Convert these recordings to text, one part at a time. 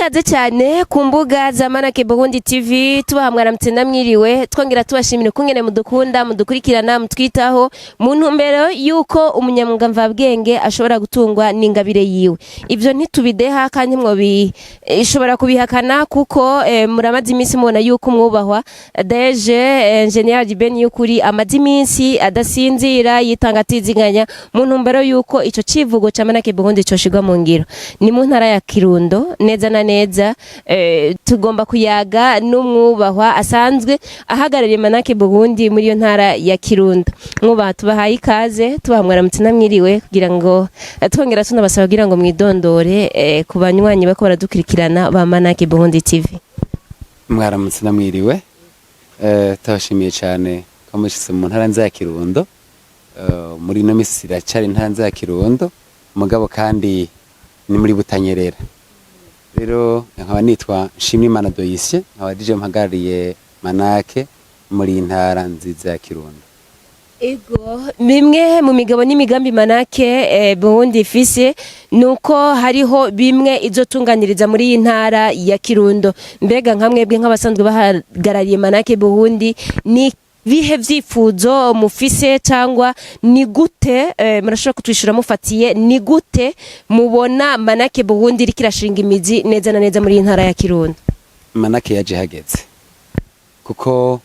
ikaze cyane ku mbuga za Manake Burundi TV tubahamwara mutenda mwiriwe twongera tubashimira kungene mudukunda mudukurikirana mutwitaho mu ntumbero yuko umunyamwuga mvabwenge ashobora gutungwa n'ingabire yiwe. Ivyo ntitubideha kandi mwobi ishobora kubihakana kuko muramaze iminsi mubona yuko umwubahwa Deje Engineer Ben yukuri amaze iminsi adasinzira yitanga atizinganya mu ntumbero yuko ico civugo ca Manake Burundi coshigwa mu ngiro. Ni mu ntara ya Kirundo neza na neza tugomba kuyaga n'umwubahwa asanzwe ahagarariye Manake Burundi muri yo ntara ya Kirundo. Mwubaha tubahaye ikaze tubahamwara mutina mwiriwe kugira ngo twongera tunabasaba kugira ngo mwidondore ku banywanyi bako baradukurikirana ba Manake Burundi TV. Mwaramutse namwiriwe tabashimiye cyane ko mushitse mu ntara nza ya Kirundo muri no misira cyari ntara nza ya Kirundo mugabo kandi ni muri Butanyerera. Rero nkaba nitwa Nshimiyimana Doyisye nkaba dije mpagarariye Manake muri ntara nziza ya Kirundo. Ego bimwe mu migabo n'imigambi Manake Burundi ifise nuko hariho bimwe izotunganiriza muri iyi ntara ya Kirundo. Mbega nkamwebwe nk'abasanzwe bahagarariye Manake Burundi ni bihe vyifuzo mufise cyangwa ni gute murashobora kutwishura mufatiye ni gute mubona Manake Burundi rikirashinga imizi neza na neza muri iyi ntara ya Kirundo? Manake yaje hageze kuko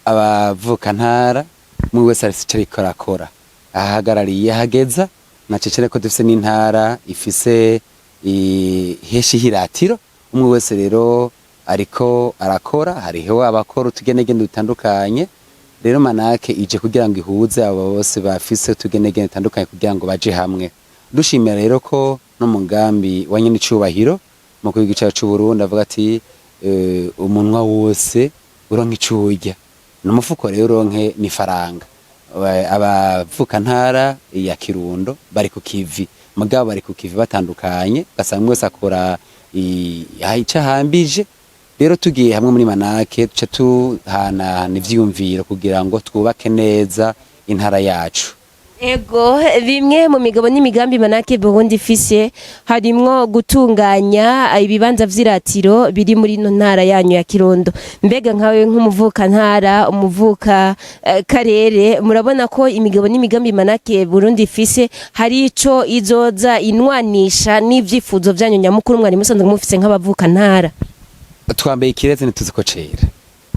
abavuka ntara mu wese ariko arakora ahagarariye hageza na cecere ko dufise n'intara ifise heshi hiratiro umwe wese rero ariko arakora hariho abakora utugenegene dutandukanye. Rero Manake ije kugira ngo ihuze abo bose bafise utugenegene dutandukanye kugira ngo baje hamwe. Dushimira rero ko no mugambi wa nyine icubahiro mu kwigica cy'u Burundi avuga ati umunwa wose uronka icurya n'umufuko rero uronke ni faranga. Abavuka ntara ya Kirundo bari ku kivi mugabo bari ku kivi batandukanye gasanga wese akora ica hambije. Rero tugiye hamwe muri Manake duca tuhana ivyumviro kugira ngo twubake neza intara yacu. Ego bimwe mu migabo n'imigambi Manake Burundi ifise harimwo gutunganya ibibanza vy'iratiro biri muri no ntara yanyu ya Kirundo. Mbega nkawe nk'umuvuka ntara umuvuka karere murabona ko imigabo n'imigambi Manake Burundi ifise hari ico izoza inwanisha n'ivyifuzo vyanyu nyamukuru mwari musanzwe mufise nk'abavuka ntara? Twambaye ikireze ntituzi ko cera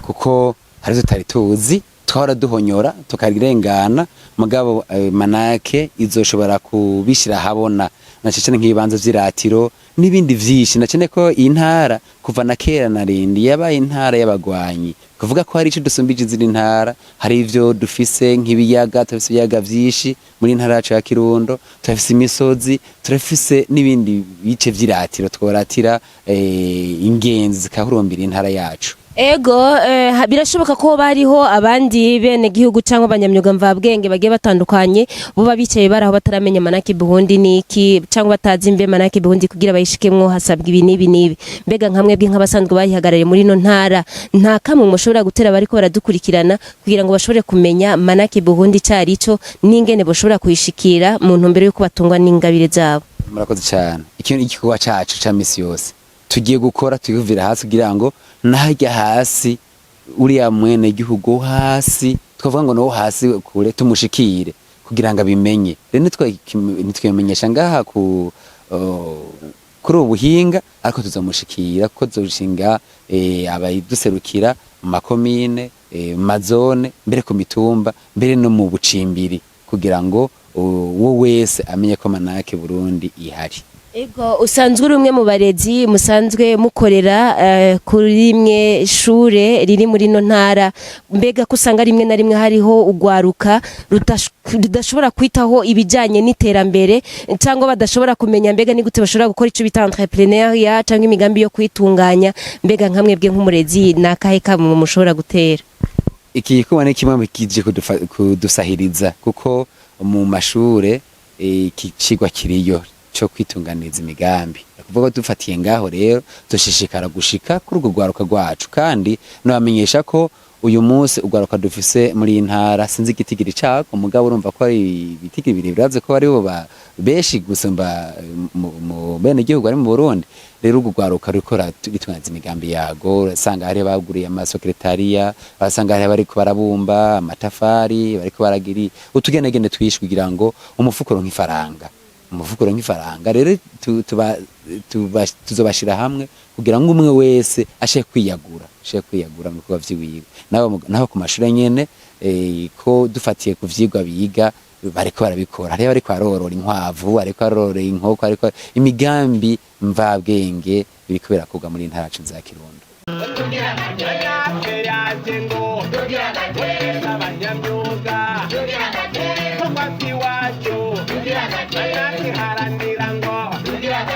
kuko harizo tutari tuzi twahora duhonyora tukarengana mugabo Manake izoshobora kubishira habona na cecene nk'ibibanza vy'iratiro n'ibindi vyinshi. Nacene ko iyi ntara kuva na kera narindi yabaye intara y'abagwanyi kuvuga ko hari ico dusumbije izindi ntara. Hari ivyo dufise nk'ibiyaga tufise ibiyaga vyinshi muri ntara yacu ya Kirundo, turafise imisozi, turafise n'ibindi bice vy'iratiro tworatira ingenzi zikahurumbira intara yacu. Ego birashoboka ko bariho abandi bene gihugu cyangwa abanyamyuga mvabwenge bagiye batandukanye bo babicaye baraho bataramenya Manake Burundi niki cyangwa batazi imbe Manake Burundi kugira bayishikemwo hasabwa ibi nibi. Mbega nkamwebwe nk'abasanzwe bayihagarariye muri no ntara nta kamwe mushobora gutera bariko baradukurikirana kugira ngo bashobore kumenya Manake Burundi cyari ico n'ingene boshobora kuyishikira mu ntumbero yuko batungwa n'ingabire zabo? Murakoze cyane. Ikintu igikorwa cacu ca misi yose tugiye gukora tuyuvira hasi kugira ngo nahajya hasi uriya mwene gihugu hasi twavuga ngo no hasi kure tumushikire kugira ngo abimenye. Rero nitwemenyesha ngaha kuri ubuhinga ariko tuzomushikira ko zoshinga abayiduserukira mu makomine mazone mbere ku mitumba mbere no mu bucimbiri kugira ngo wo wese amenye ko Manake Burundi ihari. Ego usanzwe uri umwe mu barezi musanzwe mukorera kuri rimwe shure riri muri no ntara. Mbega ko usanga rimwe na rimwe hariho ugwaruka rudashobora kwitaho ibijanye n'iterambere cyangwa badashobora kumenya mbega ni gute bashobora gukora ico bita entrepreneuria cyangwa imigambi yo kwitunganya. Mbega nkamwebwe nk'umurezi nakahe kamwe mushobora gutera? Iki kubona kimwe kije kudusahiriza kuko mu mashure ikicigwa kiriyo cyo kwitunganiza imigambi. Kuvuga dufatiye ngaho rero dushishikara gushika kuri urwo rwaruka rwacu kandi no bamenyesha ko uyu munsi ugwaruka dufise muri intara sinzi igitigiri cako mugabo urumva ko ari ibitigiri biri biraze ko bari bo benshi gusumba mu bene igihugu ari mu Burundi. Rero urugwaruka rukora tugitwanza imigambi yago, usanga hari baguriye amasekretariya, basanga hari bariko barabumba amatafari, bariko baragiri utugenegene twishwe kugira ngo umufukuro nk'ifaranga. Umufukuro nk'ifaranga rero tuzobashira hamwe kugira ngo umwe wese ashe kwiyagura mu bikorwa vyiwiwe. Naho ku mashure nyene ko dufatiye ku vyigwa biga bariko barabikora, hariho bariko barorora inkwavu, bariko barorora inkoko, ariko imigambi mvabwenge biriko birakorwa muri ntara yacu za Kirundo. Haranira ngo tugere